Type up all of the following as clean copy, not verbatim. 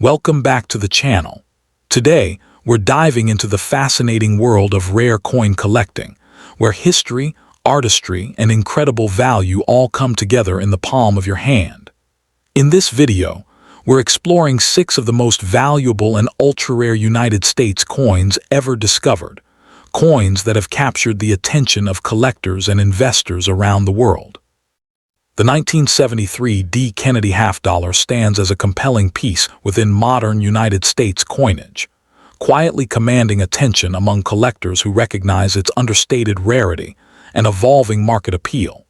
Welcome back to the channel. Today, we're diving into the fascinating world of rare coin collecting, where history, artistry, and incredible value all come together in the palm of your hand. In this video, we're exploring 6 of the most valuable and ultra-rare United States coins ever discovered, coins that have captured the attention of collectors and investors around the world. The 1973 D. Kennedy half-dollar stands as a compelling piece within modern United States coinage, quietly commanding attention among collectors who recognize its understated rarity and evolving market appeal.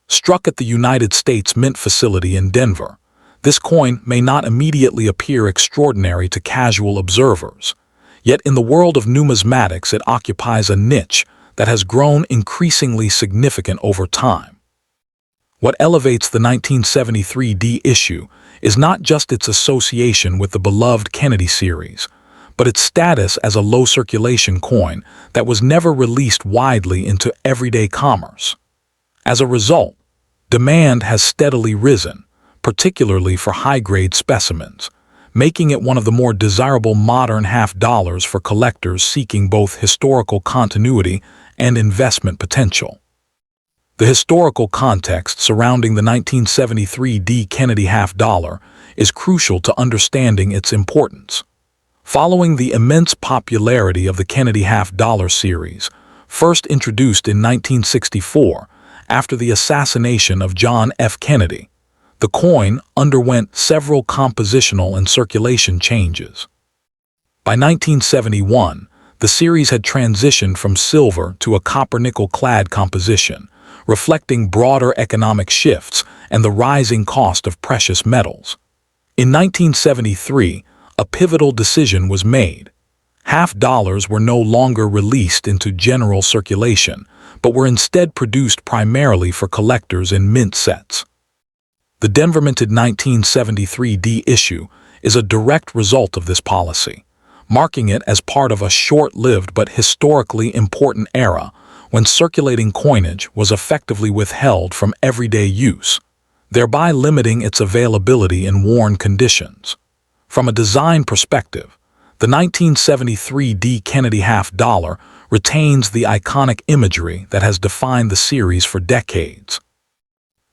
Struck at the United States Mint facility in Denver, this coin may not immediately appear extraordinary to casual observers, yet in the world of numismatics it occupies a niche that has grown increasingly significant over time. What elevates the 1973 D issue is not just its association with the beloved Kennedy series, but its status as a low-circulation coin that was never released widely into everyday commerce. As a result, demand has steadily risen, particularly for high-grade specimens, making it one of the more desirable modern half-dollars for collectors seeking both historical continuity and investment potential. The historical context surrounding the 1973 D. Kennedy half-dollar is crucial to understanding its importance. Following the immense popularity of the Kennedy half-dollar series, first introduced in 1964 after the assassination of John F. Kennedy, the coin underwent several compositional and circulation changes. By 1971, the series had transitioned from silver to a copper-nickel-clad composition, reflecting broader economic shifts and the rising cost of precious metals. In 1973, a pivotal decision was made. Half-dollars were no longer released into general circulation, but were instead produced primarily for collectors in mint sets. The Denver-minted 1973 D issue is a direct result of this policy, marking it as part of a short-lived but historically important era when circulating coinage was effectively withheld from everyday use, thereby limiting its availability in worn conditions. From a design perspective, the 1973 D. Kennedy half-dollar retains the iconic imagery that has defined the series for decades.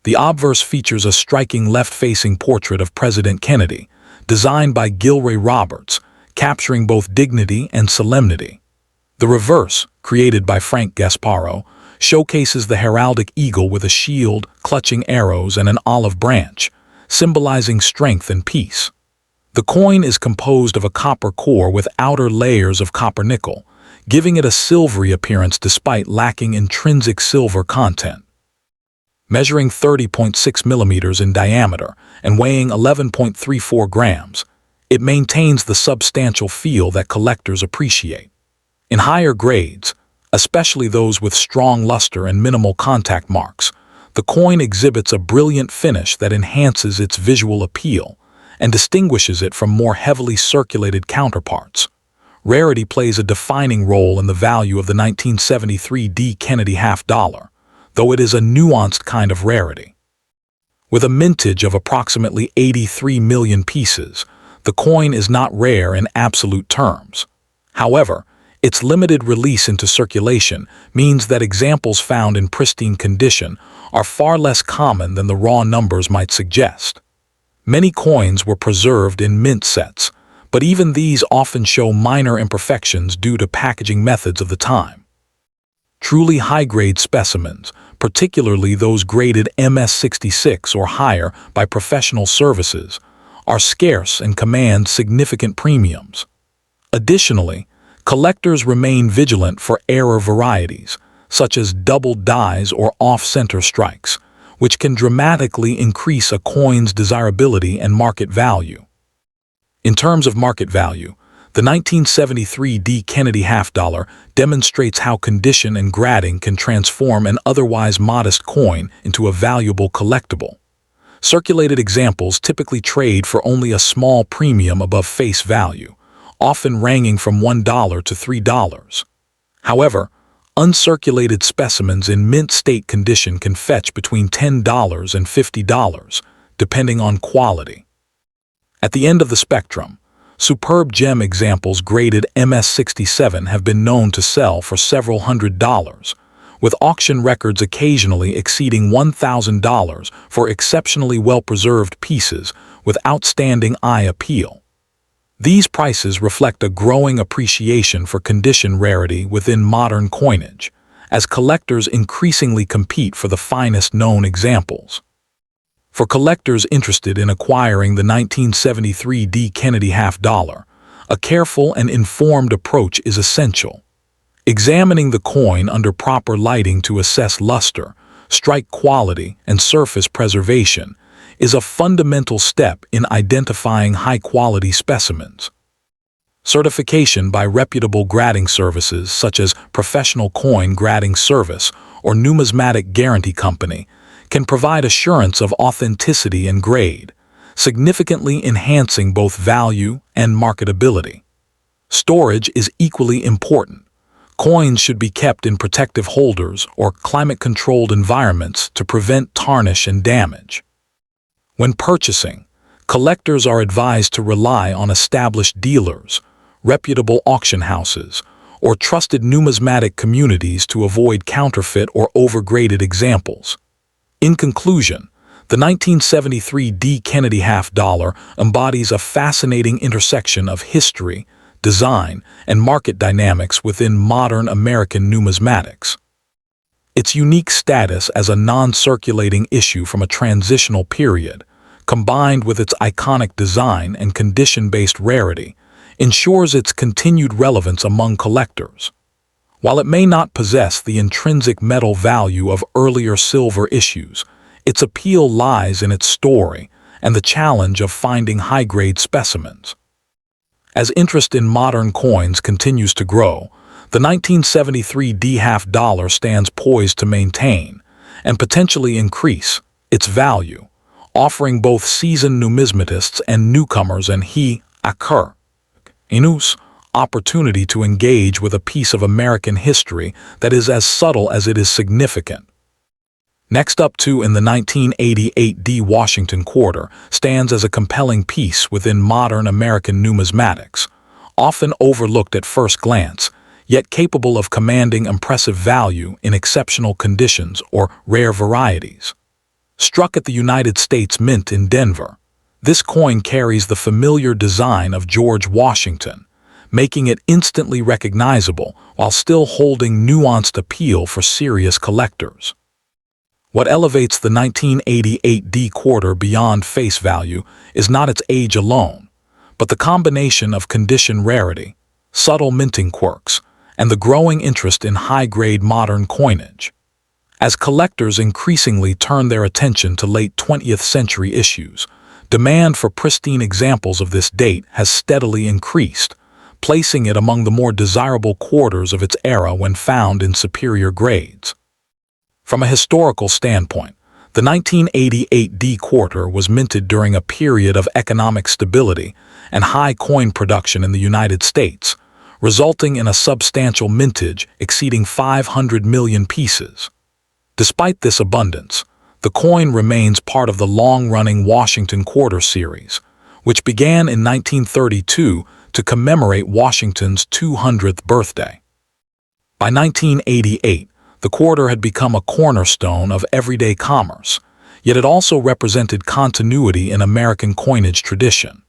The obverse features a striking left-facing portrait of President Kennedy, designed by Gilray Roberts, capturing both dignity and solemnity. The reverse, created by Frank Gasparo, showcases the heraldic eagle with a shield, clutching arrows, and an olive branch, symbolizing strength and peace. The coin is composed of a copper core with outer layers of copper-nickel, giving it a silvery appearance despite lacking intrinsic silver content. Measuring 30.6 millimeters in diameter and weighing 11.34 grams, it maintains the substantial feel that collectors appreciate. In higher grades, especially those with strong luster and minimal contact marks, the coin exhibits a brilliant finish that enhances its visual appeal and distinguishes it from more heavily circulated counterparts. Rarity plays a defining role in the value of the 1973 D. Kennedy half-dollar, though it is a nuanced kind of rarity. With a mintage of approximately 83 million pieces, the coin is not rare in absolute terms. However, its limited release into circulation means that examples found in pristine condition are far less common than the raw numbers might suggest. Many coins were preserved in mint sets, but even these often show minor imperfections due to packaging methods of the time. Truly high-grade specimens, particularly those graded MS66 or higher by professional services, are scarce and command significant premiums. Additionally, collectors remain vigilant for error varieties, such as doubled dies or off-center strikes, which can dramatically increase a coin's desirability and market value. In terms of market value, the 1973 D. Kennedy half-dollar demonstrates how condition and grading can transform an otherwise modest coin into a valuable collectible. Circulated examples typically trade for only a small premium above face value, often ranging from $1 to $3. However, uncirculated specimens in mint state condition can fetch between $10 and $50, depending on quality. At the end of the spectrum, superb gem examples graded MS67 have been known to sell for several $100s, with auction records occasionally exceeding $1,000 for exceptionally well-preserved pieces with outstanding eye appeal. These prices reflect a growing appreciation for condition rarity within modern coinage, as collectors increasingly compete for the finest known examples. For collectors interested in acquiring the 1973 D. Kennedy half-dollar, a careful and informed approach is essential. Examining the coin under proper lighting to assess luster, strike quality, and surface preservation is a fundamental step in identifying high-quality specimens. Certification by reputable grading services such as Professional Coin Grading Service or Numismatic Guarantee Company can provide assurance of authenticity and grade, significantly enhancing both value and marketability. Storage is equally important. Coins should be kept in protective holders or climate-controlled environments to prevent tarnish and damage. When purchasing, collectors are advised to rely on established dealers, reputable auction houses, or trusted numismatic communities to avoid counterfeit or overgraded examples. In conclusion, the 1973 D. Kennedy half-dollar embodies a fascinating intersection of history, design, and market dynamics within modern American numismatics. Its unique status as a non-circulating issue from a transitional period, combined with its iconic design and condition-based rarity, ensures its continued relevance among collectors. While it may not possess the intrinsic metal value of earlier silver issues, its appeal lies in its story and the challenge of finding high-grade specimens. As interest in modern coins continues to grow, the 1973 D. half-dollar stands poised to maintain and potentially increase its value, offering both seasoned numismatists and newcomers an opportunity to engage with a piece of American history that is as subtle as it is significant. Next up in the 1988 D. Washington quarter stands as a compelling piece within modern American numismatics, often overlooked at first glance, yet capable of commanding impressive value in exceptional conditions or rare varieties. Struck at the United States Mint in Denver, this coin carries the familiar design of George Washington, making it instantly recognizable while still holding nuanced appeal for serious collectors. What elevates the 1988 D quarter beyond face value is not its age alone, but the combination of condition rarity, subtle minting quirks, and the growing interest in high-grade modern coinage. As collectors increasingly turn their attention to late 20th century issues, demand for pristine examples of this date has steadily increased, placing it among the more desirable quarters of its era when found in superior grades. From a historical standpoint, the 1988 D quarter was minted during a period of economic stability and high coin production in the United States, resulting in a substantial mintage exceeding 500 million pieces. Despite this abundance, the coin remains part of the long-running Washington Quarter series, which began in 1932 to commemorate Washington's 200th birthday. By 1988, the quarter had become a cornerstone of everyday commerce, yet it also represented continuity in American coinage tradition.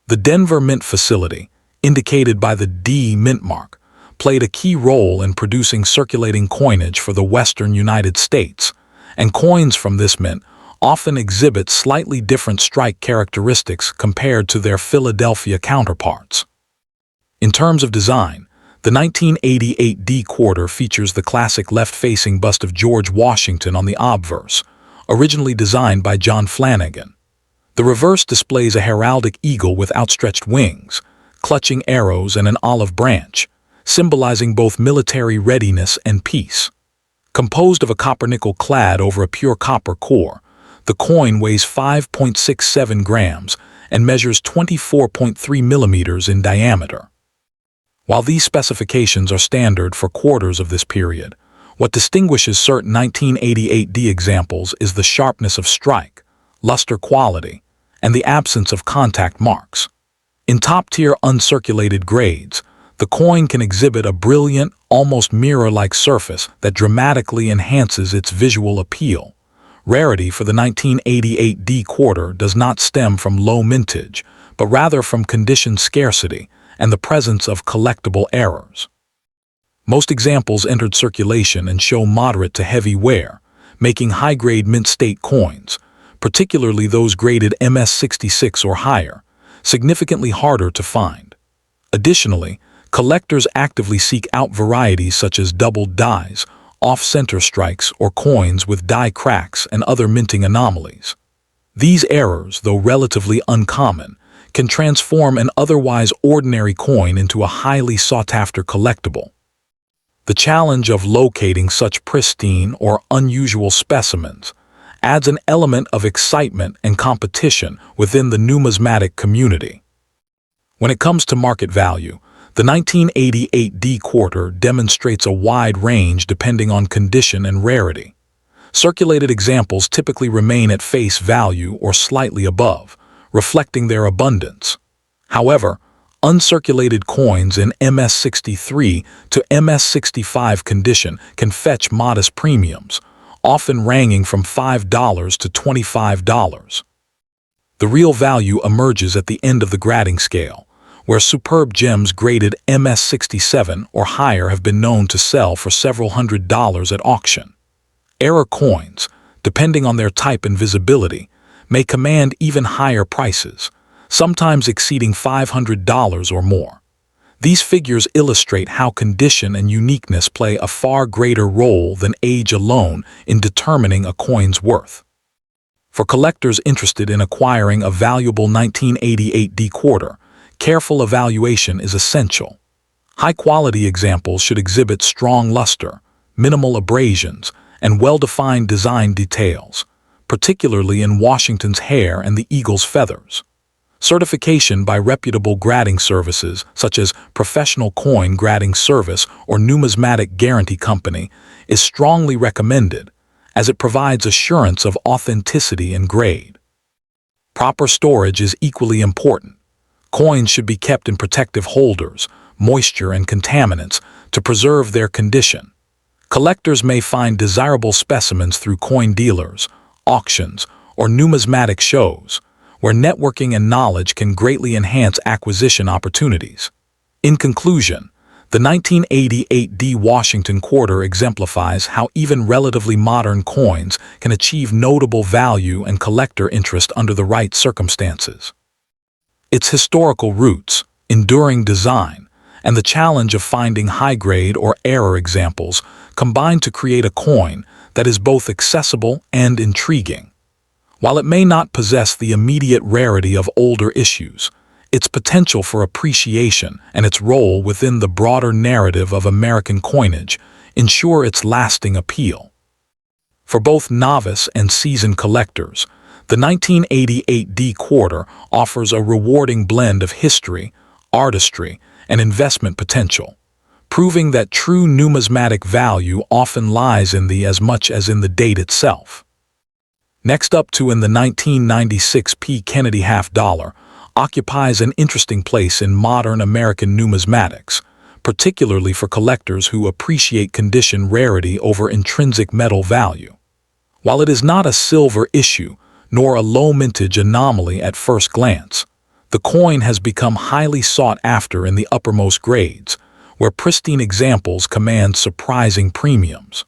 The Denver Mint facility, indicated by the D mint mark, played a key role in producing circulating coinage for the western United States, and coins from this mint often exhibit slightly different strike characteristics compared to their Philadelphia counterparts. In terms of design, the 1988 D quarter features the classic left-facing bust of George Washington on the obverse, originally designed by John Flanagan. The reverse displays a heraldic eagle with outstretched wings, clutching arrows and an olive branch, symbolizing both military readiness and peace. Composed of a copper-nickel clad over a pure copper core, the coin weighs 5.67 grams and measures 24.3 millimeters in diameter. While these specifications are standard for quarters of this period, what distinguishes certain 1988 D examples is the sharpness of strike, luster quality, and the absence of contact marks. In top-tier uncirculated grades, the coin can exhibit a brilliant, almost mirror-like surface that dramatically enhances its visual appeal. Rarity for the 1988 D quarter does not stem from low mintage, but rather from condition scarcity and the presence of collectible errors. Most examples entered circulation and show moderate to heavy wear, making high-grade mint state coins, particularly those graded MS66 or higher, significantly harder to find. Additionally, collectors actively seek out varieties such as doubled dies, off-center strikes, or coins with die cracks and other minting anomalies. These errors, though relatively uncommon, can transform an otherwise ordinary coin into a highly sought-after collectible. The challenge of locating such pristine or unusual specimens adds an element of excitement and competition within the numismatic community. When it comes to market value, the 1988 D quarter demonstrates a wide range depending on condition and rarity. Circulated examples typically remain at face value or slightly above, reflecting their abundance. However, uncirculated coins in MS63 to MS65 condition can fetch modest premiums, often ranging from $5 to $25. The real value emerges at the end of the grading scale, where superb gems graded MS67 or higher have been known to sell for several $100s at auction. Error coins, depending on their type and visibility, may command even higher prices, sometimes exceeding $500 or more. These figures illustrate how condition and uniqueness play a far greater role than age alone in determining a coin's worth. For collectors interested in acquiring a valuable 1988 D quarter, careful evaluation is essential. High-quality examples should exhibit strong luster, minimal abrasions, and well-defined design details, particularly in Washington's hair and the eagle's feathers. Certification by reputable grading services such as Professional Coin Grading Service or Numismatic Guarantee Company is strongly recommended, as it provides assurance of authenticity and grade. Proper storage is equally important. Coins should be kept in protective holders, moisture and contaminants to preserve their condition. Collectors may find desirable specimens through coin dealers, auctions, or numismatic shows, where networking and knowledge can greatly enhance acquisition opportunities. In conclusion, the 1988 D Washington quarter exemplifies how even relatively modern coins can achieve notable value and collector interest under the right circumstances. Its historical roots, enduring design, and the challenge of finding high-grade or error examples combine to create a coin that is both accessible and intriguing. While it may not possess the immediate rarity of older issues, its potential for appreciation and its role within the broader narrative of American coinage ensure its lasting appeal. For both novice and seasoned collectors, the 1988 D quarter offers a rewarding blend of history, artistry, and investment potential, proving that true numismatic value often lies in the as much as in the date itself. Next up to in the 1996 P. Kennedy $50 occupies an interesting place in modern American numismatics, particularly for collectors who appreciate condition rarity over intrinsic metal value. While it is not a silver issue, nor a low mintage anomaly at first glance, the coin has become highly sought after in the uppermost grades, where pristine examples command surprising premiums.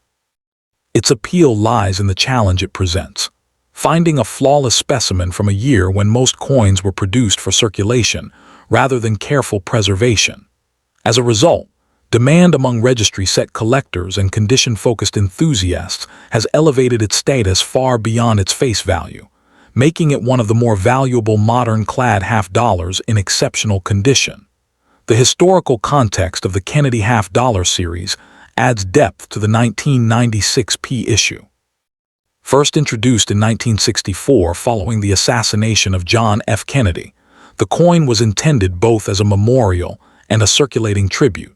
Its appeal lies in the challenge it presents. Finding a flawless specimen from a year when most coins were produced for circulation rather than careful preservation. As a result, demand among registry-set collectors and condition-focused enthusiasts has elevated its status far beyond its face value, making it one of the more valuable modern-clad $50 in exceptional condition. The historical context of the Kennedy $50 series adds depth to the 1996 P issue. First introduced in 1964 following the assassination of John F. Kennedy, the coin was intended both as a memorial and a circulating tribute.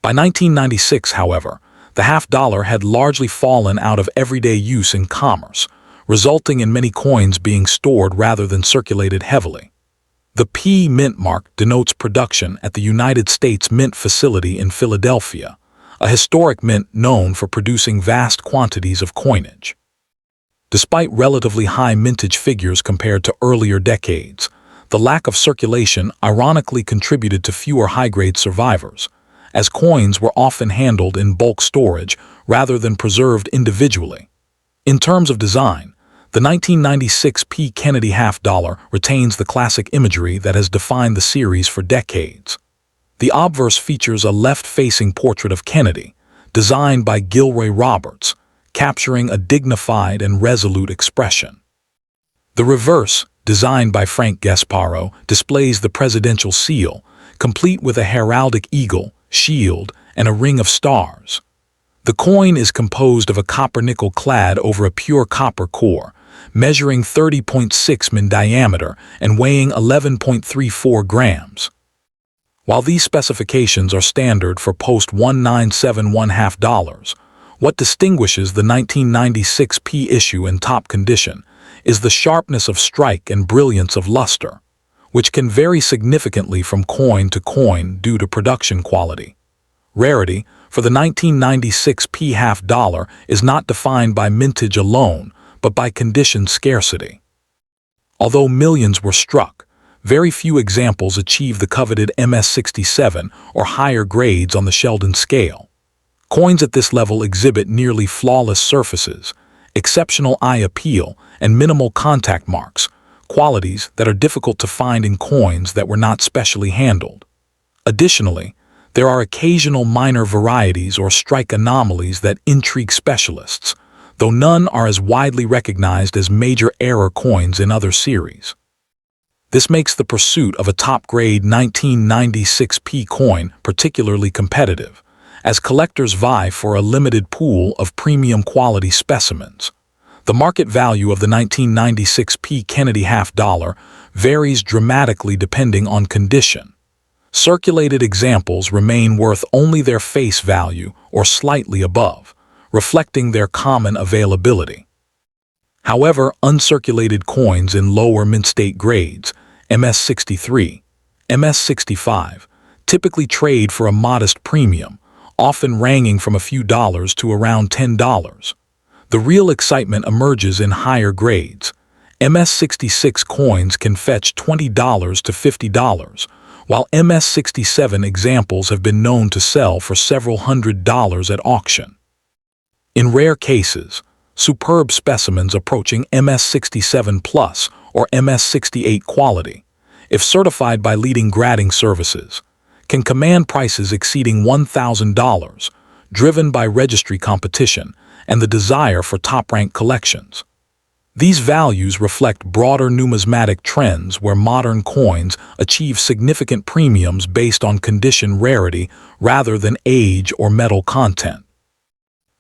By 1996, however, the $50 had largely fallen out of everyday use in commerce, resulting in many coins being stored rather than circulated heavily. The P mint mark denotes production at the United States Mint facility in Philadelphia, a historic mint known for producing vast quantities of coinage. Despite relatively high mintage figures compared to earlier decades, the lack of circulation ironically contributed to fewer high-grade survivors, as coins were often handled in bulk storage rather than preserved individually. In terms of design, the 1996 P. Kennedy half-dollar retains the classic imagery that has defined the series for decades. The obverse features a left-facing portrait of Kennedy, designed by Gilroy Roberts, capturing a dignified and resolute expression. The reverse, designed by Frank Gasparo, displays the presidential seal, complete with a heraldic eagle, shield, and a ring of stars. The coin is composed of a copper-nickel clad over a pure copper core, measuring 30.6 mm in diameter and weighing 11.34 grams. While these specifications are standard for post-1971 half-dollars, what distinguishes the 1996 P issue in top condition is the sharpness of strike and brilliance of luster, which can vary significantly from coin to coin due to production quality. Rarity for the 1996 P half-dollar is not defined by mintage alone, but by condition scarcity. Although millions were struck, very few examples achieve the coveted MS67 or higher grades on the Sheldon scale. Coins at this level exhibit nearly flawless surfaces, exceptional eye appeal, and minimal contact marks, qualities that are difficult to find in coins that were not specially handled. Additionally, there are occasional minor varieties or strike anomalies that intrigue specialists, though none are as widely recognized as major error coins in other series. This makes the pursuit of a top-grade 1996 P coin particularly competitive, as collectors vie for a limited pool of premium quality specimens. The market value of the 1996 P Kennedy half-dollar varies dramatically depending on condition. Circulated examples remain worth only their face value or slightly above, reflecting their common availability. However, uncirculated coins in lower mint-state grades, MS63, MS65, typically trade for a modest premium, often ranging from a few dollars to around $10. The real excitement emerges in higher grades. MS66 coins can fetch $20 to $50, while MS67 examples have been known to sell for several $100s at auction. In rare cases, superb specimens approaching MS67 Plus or MS68 quality, if certified by leading grading services, can command prices exceeding $1,000, driven by registry competition and the desire for top-ranked collections. These values reflect broader numismatic trends where modern coins achieve significant premiums based on condition rarity rather than age or metal content.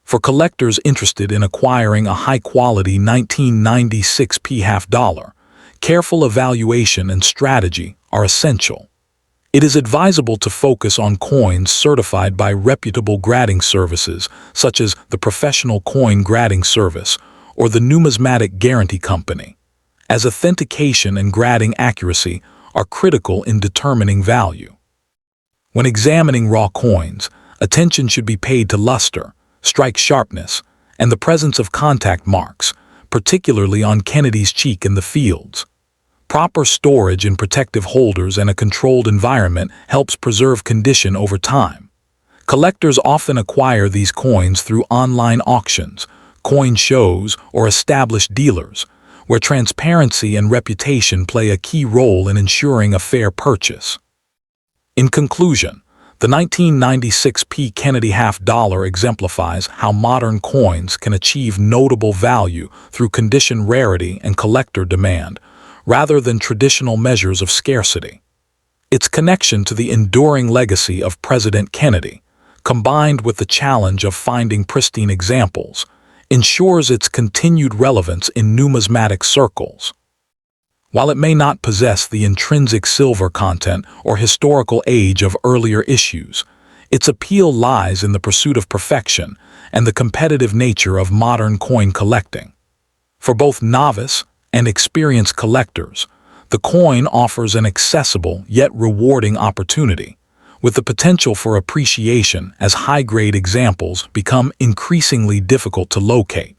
For collectors interested in acquiring a high-quality 1996 P half-dollar, careful evaluation and strategy are essential. It is advisable to focus on coins certified by reputable grading services such as the Professional Coin Grading Service or the Numismatic Guarantee Company, as authentication and grading accuracy are critical in determining value. When examining raw coins, attention should be paid to luster, strike sharpness, and the presence of contact marks, particularly on Kennedy's cheek in the fields. Proper storage in protective holders and a controlled environment helps preserve condition over time. Collectors often acquire these coins through online auctions, coin shows, or established dealers, where transparency and reputation play a key role in ensuring a fair purchase. In conclusion, the 1996 P Kennedy half-dollar exemplifies how modern coins can achieve notable value through condition rarity and collector demand, rather than traditional measures of scarcity. Its connection to the enduring legacy of President Kennedy, combined with the challenge of finding pristine examples, ensures its continued relevance in numismatic circles. While it may not possess the intrinsic silver content or historical age of earlier issues, its appeal lies in the pursuit of perfection and the competitive nature of modern coin collecting. For both novice and experienced collectors, the coin offers an accessible yet rewarding opportunity, with the potential for appreciation as high-grade examples become increasingly difficult to locate.